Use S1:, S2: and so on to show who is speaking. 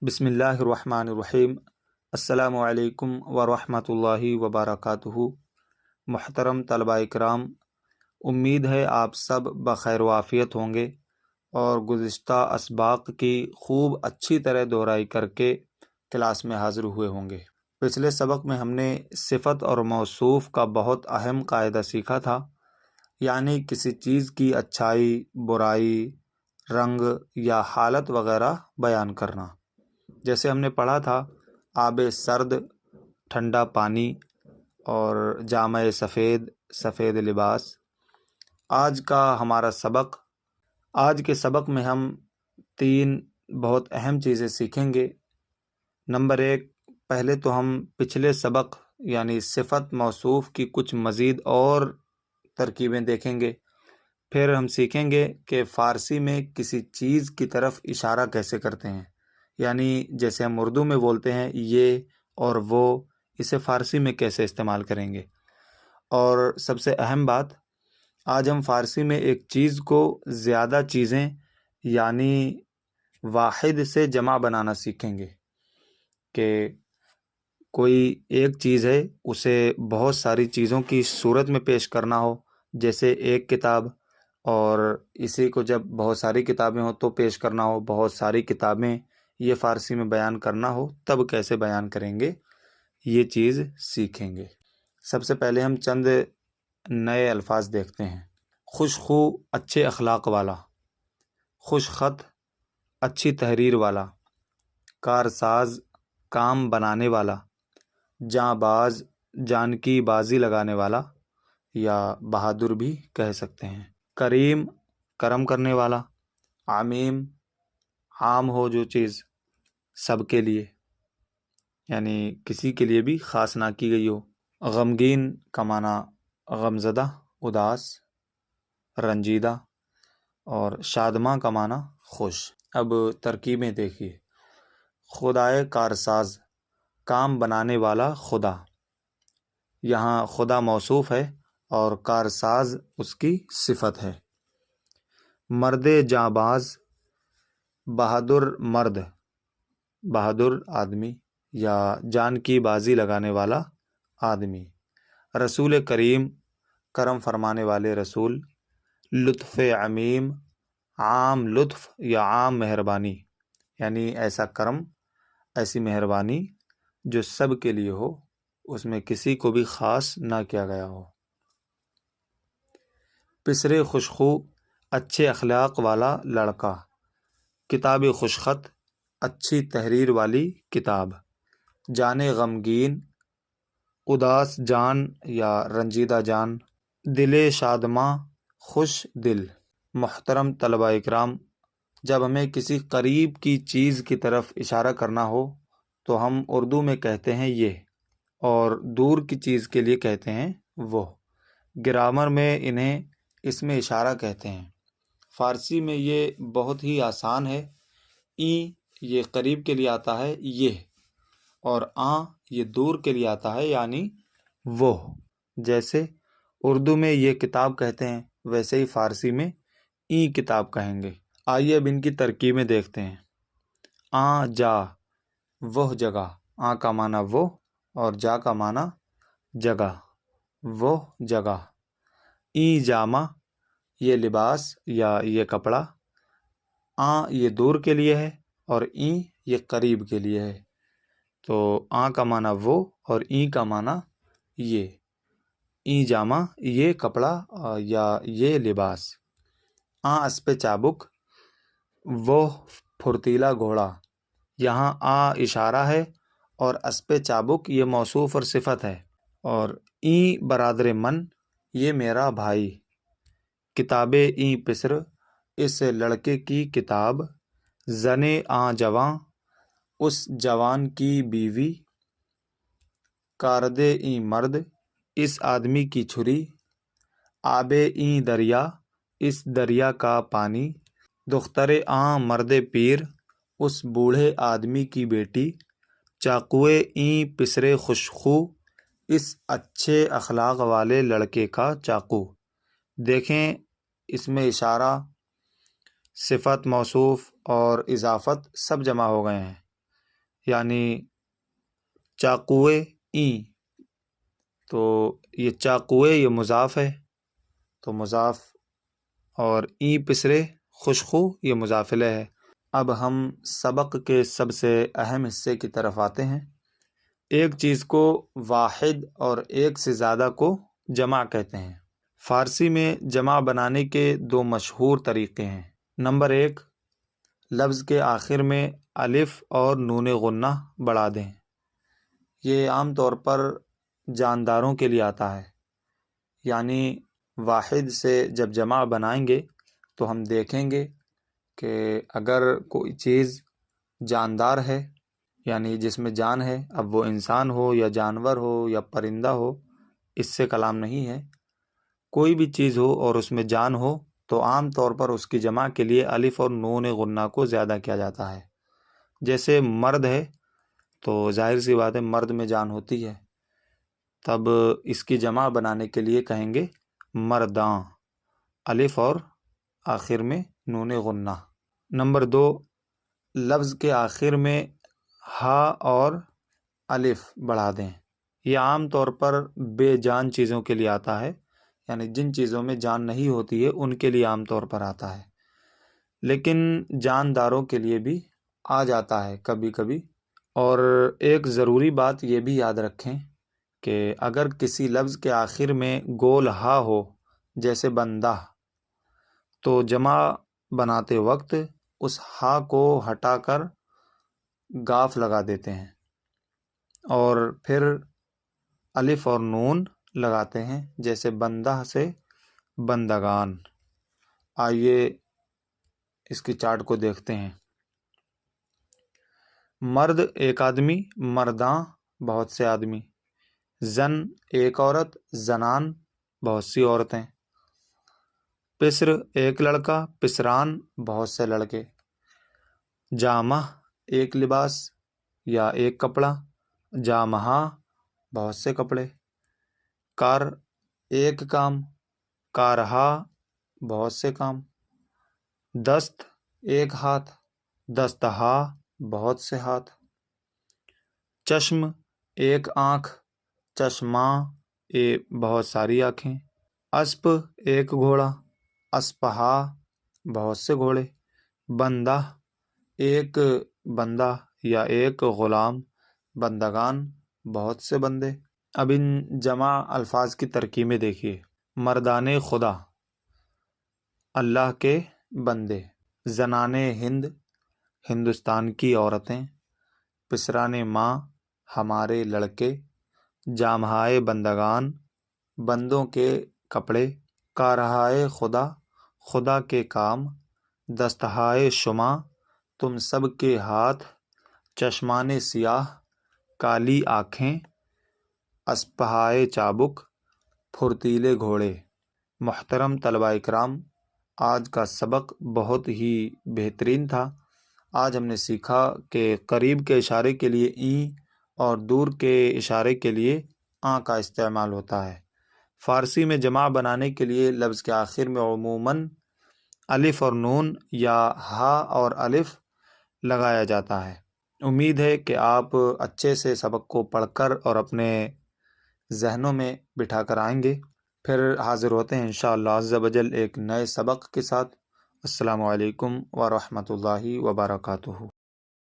S1: بسم اللہ الرحمن الرحیم۔ السلام علیکم ورحمۃ اللہ وبرکاتہ۔ محترم طلباء کرام، امید ہے آپ سب بخیر و عافیت ہوں گے اور گزشتہ اسباق کی خوب اچھی طرح دہرائی کر کے کلاس میں حاضر ہوئے ہوں گے۔ پچھلے سبق میں ہم نے صفت اور موصوف کا بہت اہم قاعدہ سیکھا تھا، یعنی کسی چیز کی اچھائی، برائی، رنگ یا حالت وغیرہ بیان کرنا۔ جیسے ہم نے پڑھا تھا آب سرد، ٹھنڈا پانی، اور جامہ سفید، سفید لباس۔ آج کے سبق میں ہم 3 بہت اہم چیزیں سیکھیں گے۔ نمبر 1، پہلے تو ہم پچھلے سبق یعنی صفت موصوف کی کچھ مزید اور ترکیبیں دیکھیں گے۔ پھر ہم سیکھیں گے کہ فارسی میں کسی چیز کی طرف اشارہ کیسے کرتے ہیں، یعنی جیسے ہم اردو میں بولتے ہیں یہ اور وہ، اسے فارسی میں کیسے استعمال کریں گے۔ اور سب سے اہم بات، آج ہم فارسی میں ایک چیز کو زیادہ چیزیں یعنی واحد سے جمع بنانا سیکھیں گے کہ کوئی ایک چیز ہے اسے بہت ساری چیزوں کی صورت میں پیش کرنا ہو، جیسے ایک کتاب، اور اسی کو جب بہت ساری کتابیں ہوں تو پیش کرنا ہو، بہت ساری کتابیں یہ فارسی میں بیان کرنا ہو، تب کیسے بیان کریں گے، یہ چیز سیکھیں گے۔ سب سے پہلے ہم چند نئے الفاظ دیکھتے ہیں۔ خوش خو، اچھے اخلاق والا، خوش خط، اچھی تحریر والا، کارساز، کام بنانے والا، جاں باز، جان کی بازی لگانے والا یا بہادر بھی کہہ سکتے ہیں۔ کریم، کرم کرنے والا، عمیم، عام ہو جو چیز، سب کے لیے، یعنی کسی کے لیے بھی خاص نہ کی گئی ہو۔ غمگین کا معنی غمزدہ، اداس، رنجیدہ، اور شادماں کا معنی خوش۔ اب ترکیبیں دیکھیے۔ خدائے کارساز، کام بنانے والا خدا۔ یہاں خدا موصوف ہے اور کارساز اس کی صفت ہے۔ مرد جاں باز، بہادر مرد، بہادر آدمی یا جان کی بازی لگانے والا آدمی۔ رسول کریم، کرم فرمانے والے رسول۔ لطف عمیم، عام لطف یا عام مہربانی، یعنی ایسا کرم، ایسی مہربانی جو سب کے لیے ہو، اس میں کسی کو بھی خاص نہ کیا گیا ہو۔ پسرے خوشخو، اچھے اخلاق والا لڑکا۔ کتاب خوشخط، اچھی تحریر والی کتاب۔ جان غمگین، اداس جان یا رنجیدہ جان۔ دل شادماں، خوش دل۔ محترم طلباء اکرام، جب ہمیں کسی قریب کی چیز کی طرف اشارہ کرنا ہو تو ہم اردو میں کہتے ہیں یہ، اور دور کی چیز کے لیے کہتے ہیں وہ۔ گرامر میں انہیں اس میں اشارہ کہتے ہیں۔ فارسی میں یہ بہت ہی آسان ہے۔ یہ قریب کے لیے آتا ہے یہ، اور یہ دور کے لیے آتا ہے یعنی وہ۔ جیسے اردو میں یہ کتاب کہتے ہیں، ویسے ہی فارسی میں کتاب کہیں گے۔ آئیے اب ان کی ترکیبیں دیکھتے ہیں۔ جا، وہ جگہ۔ کا معنی وہ اور جا کا معنی جگہ، وہ جگہ۔ جامہ، یہ لباس یا یہ کپڑا۔ یہ دور کے لیے ہے اور یہ قریب کے لیے ہے، تو کا معنی وہ اور کا معنی یہ۔ جامہ، یہ کپڑا یا یہ لباس۔ اسپِ چابک، وہ پھرتیلا گھوڑا۔ یہاں اشارہ ہے اور اسپِ چابک یہ موصوف اور صفت ہے، اور برادر من، یہ میرا بھائی۔ کتاب پسر، اس لڑکے کی کتاب۔ زن جواں، اس جوان کی بیوی۔ کارد مرد، اس آدمی کی چھری۔ آب دریا، اس دریا کا پانی۔ دختر مرد پیر، اس بوڑھے آدمی کی بیٹی۔ چاقوئے پسرے خوش خو، اس اچھے اخلاق والے لڑکے کا چاقو۔ دیکھیں اس میں اشارہ، صفت، موصوف اور اضافت سب جمع ہو گئے ہیں۔ یعنی چاقوئے این، تو یہ چاقوئے یہ مضاف ہے تو مضاف، اور این پسرے خوشخو یہ مضاف الیہ ہے۔ اب ہم سبق کے سب سے اہم حصے کی طرف آتے ہیں۔ ایک چیز کو واحد اور ایک سے زیادہ کو جمع کہتے ہیں۔ فارسی میں جمع بنانے کے دو مشہور طریقے ہیں۔ نمبر ایک، لفظ کے آخر میں الف اور نون غنہ بڑھا دیں۔ یہ عام طور پر جانداروں کے لیے آتا ہے، یعنی واحد سے جب جمع بنائیں گے تو ہم دیکھیں گے کہ اگر کوئی چیز جاندار ہے، یعنی جس میں جان ہے، اب وہ انسان ہو یا جانور ہو یا پرندہ ہو، اس سے کلام نہیں ہے، کوئی بھی چیز ہو اور اس میں جان ہو تو عام طور پر اس کی جمع کے لیے الف اور نون غنہ کو زیادہ کیا جاتا ہے۔ جیسے مرد ہے تو ظاہر سی بات ہے مرد میں جان ہوتی ہے، تب اس کی جمع بنانے کے لیے کہیں گے مرداں، الف اور آخر میں نون غنہ۔ نمبر دو، لفظ کے آخر میں ہا اور الف بڑھا دیں۔ یہ عام طور پر بے جان چیزوں کے لیے آتا ہے، یعنی جن چیزوں میں جان نہیں ہوتی ہے ان کے لیے عام طور پر آتا ہے، لیکن جانداروں کے لیے بھی آ جاتا ہے کبھی کبھی۔ اور ایک ضروری بات یہ بھی یاد رکھیں کہ اگر کسی لفظ کے آخر میں گول ہا ہو، جیسے بندہ، تو جمع بناتے وقت اس ہا کو ہٹا کر گاف لگا دیتے ہیں اور پھر الف اور نون لگاتے ہیں، جیسے بندہ سے بندگان۔ آئیے اس کی چارٹ کو دیکھتے ہیں۔ مرد ایک آدمی، مرداں بہت سے آدمی، زن ایک عورت، زنان بہت سی عورتیں، پسر ایک لڑکا، پسران بہت سے لڑکے، جامہ ایک لباس یا ایک کپڑا، جامہا بہت سے کپڑے، کار ایک کام، کارہا بہت سے کام، دست ایک ہاتھ، دستہا بہت سے ہاتھ، چشم ایک آنکھ، چشماں بہت ساری آنکھیں، اسپ ایک گھوڑا، اسپہا بہت سے گھوڑے، بندہ ایک بندہ یا ایک غلام، بندگان بہت سے بندے۔ اب ان جمع الفاظ کی ترکیبیں دیکھیے۔ مردان خدا، اللہ کے بندے، زنان ہند، ہندوستان کی عورتیں، پسران ماں، ہمارے لڑکے، جامہائے بندگان، بندوں کے کپڑے، کارہائے خدا، خدا کے کام، دستہائے شما، تم سب کے ہاتھ، چشمان سیاہ، کالی آنکھیں، اسپہائے چابک، پھرتیلے گھوڑے۔ محترم طلبہ اکرام، آج کا سبق بہت ہی بہترین تھا۔ آج ہم نے سیکھا کہ قریب کے اشارے کے لیے ای اور دور کے اشارے کے لیے آں کا استعمال ہوتا ہے۔ فارسی میں جمع بنانے کے لیے لفظ کے آخر میں عموماً الف اور نون یا ہا اور الف لگایا جاتا ہے۔ امید ہے کہ آپ اچھے سے سبق کو پڑھ کر اور اپنے ذہنوں میں بٹھا کر آئیں گے۔ پھر حاضر ہوتے ہیں انشاءاللہ عز و جل ایک نئے سبق کے ساتھ۔ السلام علیکم ورحمۃ اللہ وبرکاتہ۔